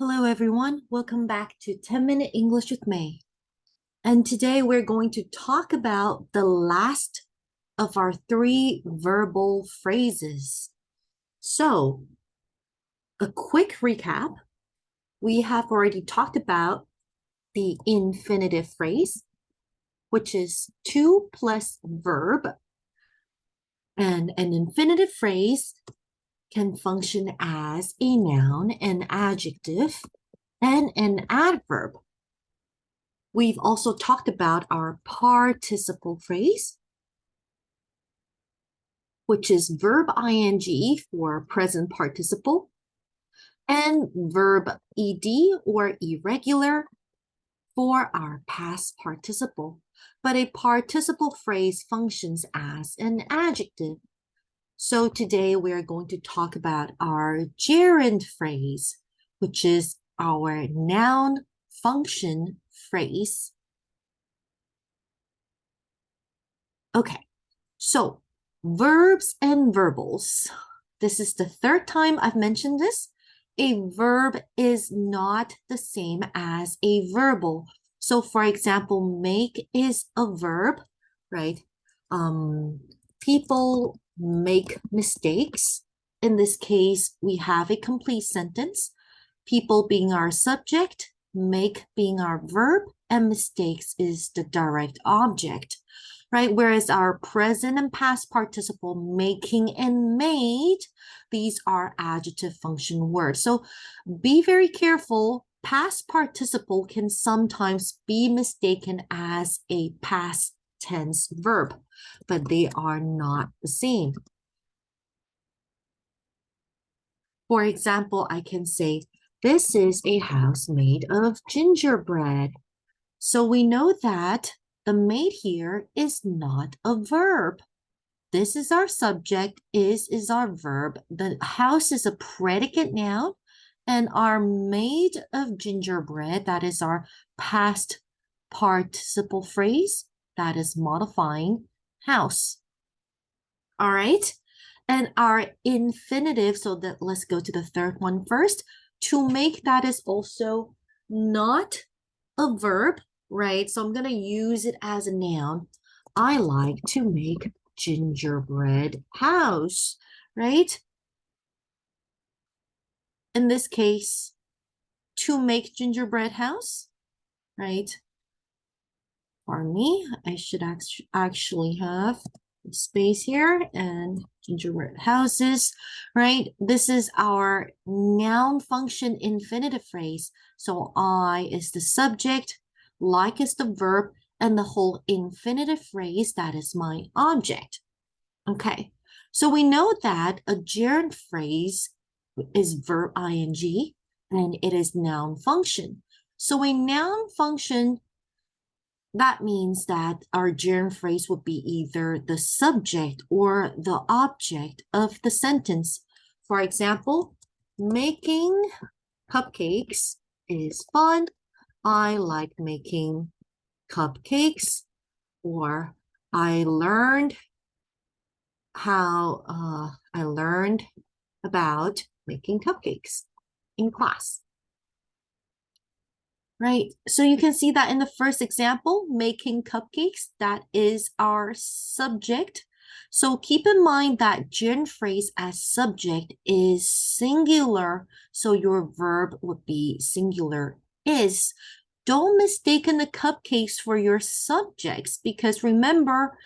Hello, everyone. Welcome back to 10-Minute English with May. And today we're going to talk about the last of our three verbal phrases. So, a quick recap. We have already talked about the infinitive phrase, which is to plus verb. And an infinitive phrase can function as a noun, an adjective, and an adverb. We've also talked about our participle phrase, which is verb ing for present participle, and verb ed or irregular for our past participle. But a participle phrase functions as an adjective. So today we're going to talk about our gerund phrase, which is our noun function phrase. Okay, so verbs and verbals. This is the third time I've mentioned this. A verb is not the same as a verbal. So for example, make is a verb, right? People make mistakes. In this case, we have a complete sentence. People being our subject, make being our verb, and mistakes is the direct object, right? Whereas our present and past participle, making and made, these are adjective function words. So be very careful. Past participle can sometimes be mistaken as a past tense verb, but they are not the same. For example, I can say, this is a house made of gingerbread. So we know that the made here is not a verb. This is our subject, is our verb. The house is a predicate noun, and our made of gingerbread, that is our past participle phrase, that is modifying house. All right. And our infinitive, so that let's go to the third one first. To make, that is also not a verb, right? So I'm going to use it as a noun. I like to make gingerbread house, right? In this case, to make gingerbread house, right? Pardon me, I should actually have space here and gingerbread houses, right? This is our noun function infinitive phrase. So I is the subject, like is the verb, and the whole infinitive phrase, that is my object. Okay, so we know that a gerund phrase is verb ing and it is noun function. So a noun function, that means that our gerund phrase would be either the subject or the object of the sentence. For example, making cupcakes is fun. I like making cupcakes. Or I learned about making cupcakes in class. Right, so you can see that in the first example, making cupcakes, that is our subject. So keep in mind that gerund phrase as subject is singular, so your verb would be singular is. Don't mistake the cupcakes for your subjects, because remember,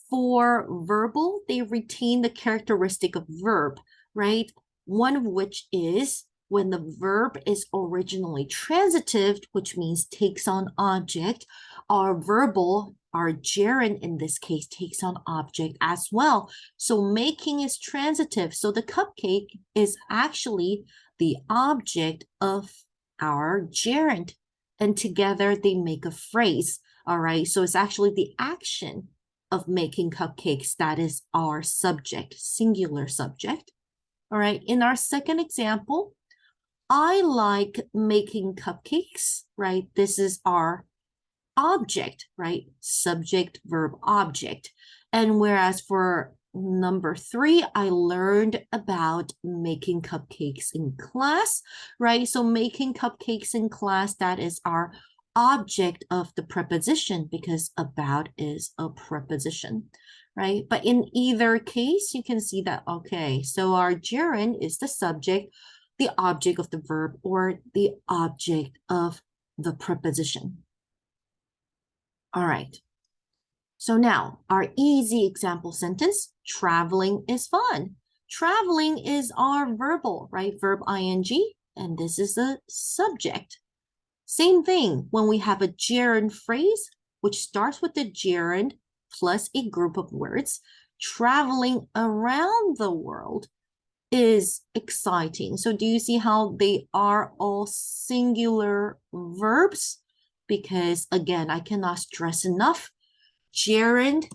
for verbal, they retain the characteristic of verb, right? One of which is when the verb is originally transitive, which means takes on object, our verbal, our gerund in this case, takes on object as well. So making is transitive. So the cupcake is actually the object of our gerund. And together they make a phrase. All right. So it's actually the action of making cupcakes that is our subject, singular subject. All right. In our second example, I like making cupcakes, right? This is our object, right? Subject, verb, object. And whereas for Number 3, I learned about making cupcakes in class, right? So making cupcakes in class, that is our object of the preposition because about is a preposition, right? But in either case, you can see that, okay, so our gerund is the subject, the object of the verb, or the object of the preposition. All right. So now, our easy example sentence, traveling is fun. Traveling is our verbal, right? Verb ing, and this is the subject. Same thing when we have a gerund phrase, which starts with the gerund plus a group of words. Traveling around the world is exciting. So do you see how they are all singular verbs? Because again, I cannot stress enough, gerund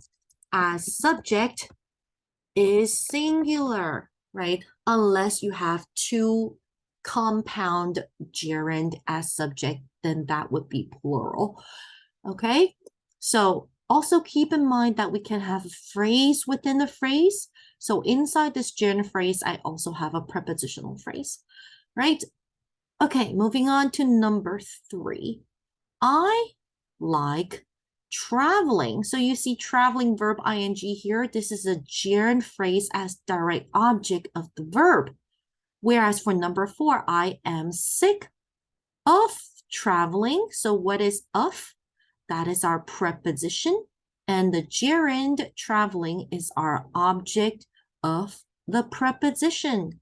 as subject is singular, right? Unless you have two compound gerund as subject, then that would be plural. Okay, so also keep in mind that we can have a phrase within a phrase. So inside this gerund phrase, I also have a prepositional phrase, right? Okay, moving on to number 3. I like traveling. So you see traveling verb ing here. This is a gerund phrase as direct object of the verb. Whereas for number 4, I am sick of traveling. So what is of? That is our preposition. And the gerund traveling is our object of the preposition.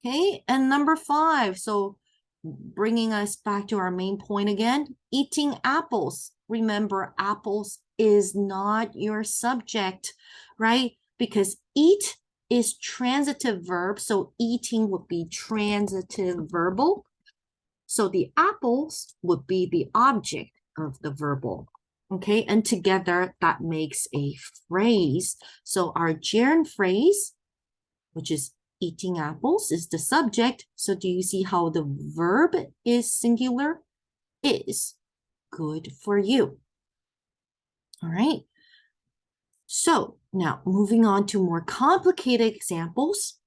Okay, and number 5. So bringing us back to our main point again, eating apples. Remember, apples is not your subject, right? Because eat is transitive verb, so eating would be transitive verbal. So the apples would be the object of the verbal, okay? And together that makes a phrase. So our gerund phrase, which is eating apples, is the subject. So do you see how the verb is singular? Is good for you. All right. So now moving on to more complicated examples.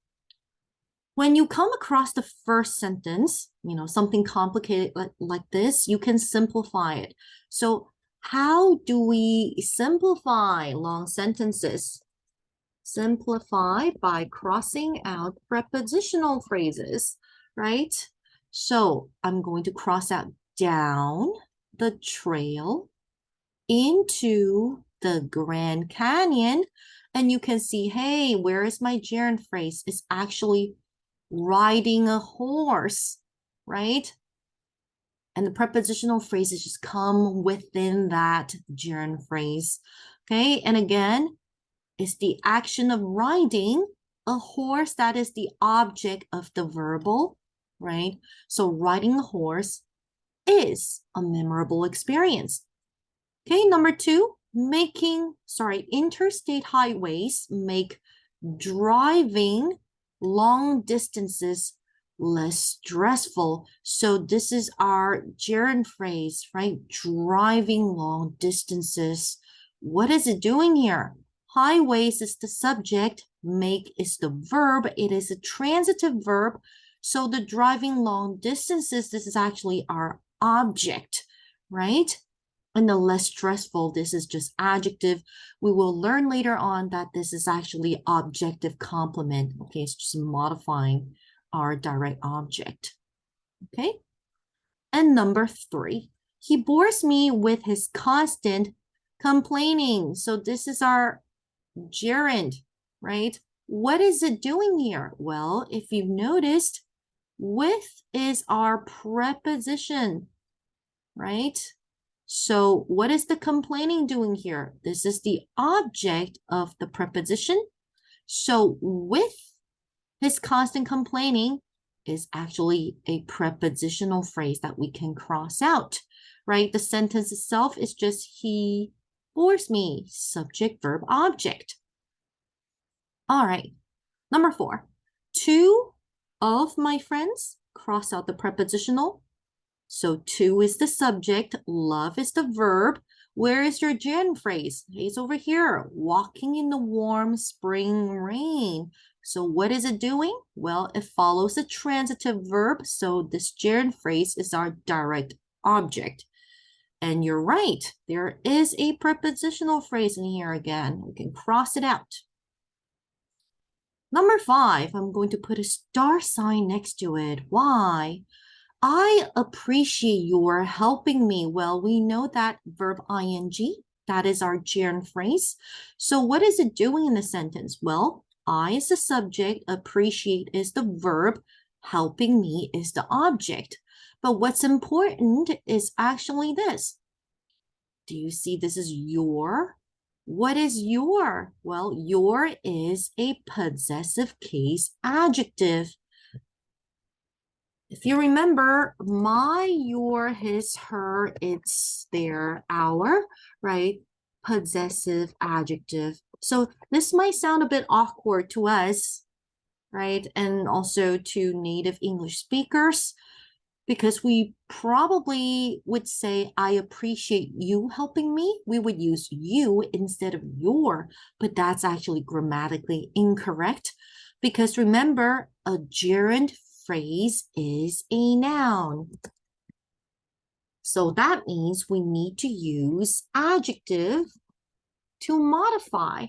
When you come across the first sentence, something complicated like this, you can simplify it. So how do we simplify long sentences? Simplify by crossing out prepositional phrases, right? So I'm going to cross out down the trail into the Grand Canyon. And you can see, hey, where is my gerund phrase? It's actually riding a horse, right? And the prepositional phrases just come within that gerund phrase. Okay, and again, it's the action of riding a horse that is the object of the verbal, right? So riding a horse is a memorable experience. Okay, number 2, interstate highways make driving long distances less stressful. So this is our gerund phrase, right? Driving long distances. What is it doing here? Highways is the subject, make is the verb. It is a transitive verb. So the driving long distances, this is actually our object, right? And the less stressful, this is just adjective. We will learn later on that this is actually objective complement. Okay, it's just modifying our direct object. Okay, and number 3, he bores me with his constant complaining. So this is our gerund, right? What is it doing here? Well, if you've noticed, with is our preposition, right? So what is the complaining doing here? This is the object of the preposition. So with his constant complaining is actually a prepositional phrase that we can cross out, right? The sentence itself is just he bores me, subject, verb, object. All right, number 4, 2 of my friends, cross out the prepositional. So 2 is the subject, love is the verb. Where is your gerund phrase? It's over here, walking in the warm spring rain. So what is it doing? Well, it follows a transitive verb. So this gerund phrase is our direct object. And you're right, there is a prepositional phrase in here again. We can cross it out. Number 5, I'm going to put a star sign next to it. Why? I appreciate your helping me. Well, we know that verb ing, that is our gerund phrase. So what is it doing in the sentence? Well, I is the subject, appreciate is the verb, helping me is the object. But what's important is actually this. Do you see this is your? What is your? Well, your is a possessive case adjective. If you remember, my, your, his, her, it's, their, our, right? Possessive adjective. So this might sound a bit awkward to us, right? And also to native English speakers, because we probably would say, I appreciate you helping me. We would use you instead of your, but that's actually grammatically incorrect. Because remember, a gerund phrase is a noun. So that means we need to use adjective to modify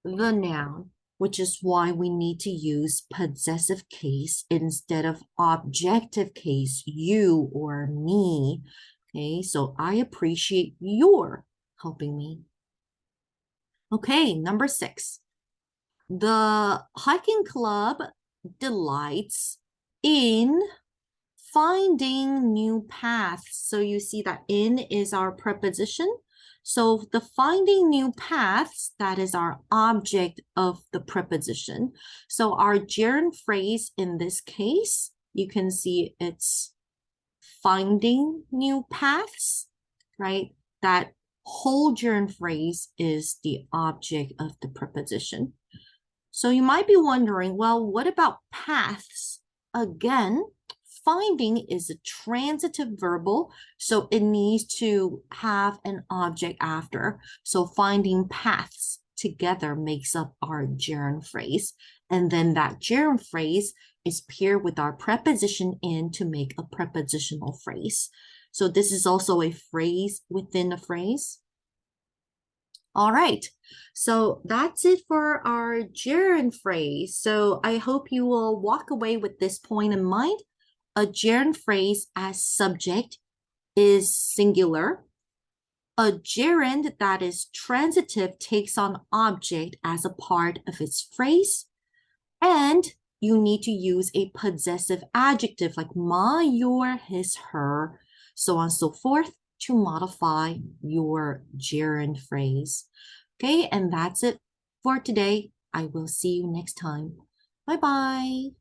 the noun, which is why we need to use possessive case instead of objective case, you or me. Okay, so I appreciate your helping me. Okay, number 6. The hiking club delights in finding new paths. So you see that in is our preposition. So the finding new paths, that is our object of the preposition. So our gerund phrase in this case, you can see it's finding new paths, right? That whole gerund phrase is the object of the preposition. So you might be wondering, well, what about paths? Again, finding is a transitive verbal, so it needs to have an object after. So finding paths together makes up our gerund phrase. And then that gerund phrase is paired with our preposition in to make a prepositional phrase. So this is also a phrase within a phrase. All right, so that's it for our gerund phrase. So I hope you will walk away with this point in mind. A gerund phrase as subject is singular. A gerund that is transitive takes on object as a part of its phrase. And you need to use a possessive adjective like my, your, his, her, so on and so forth, to modify your gerund phrase. Okay, and that's it for today. I will see you next time. Bye-bye.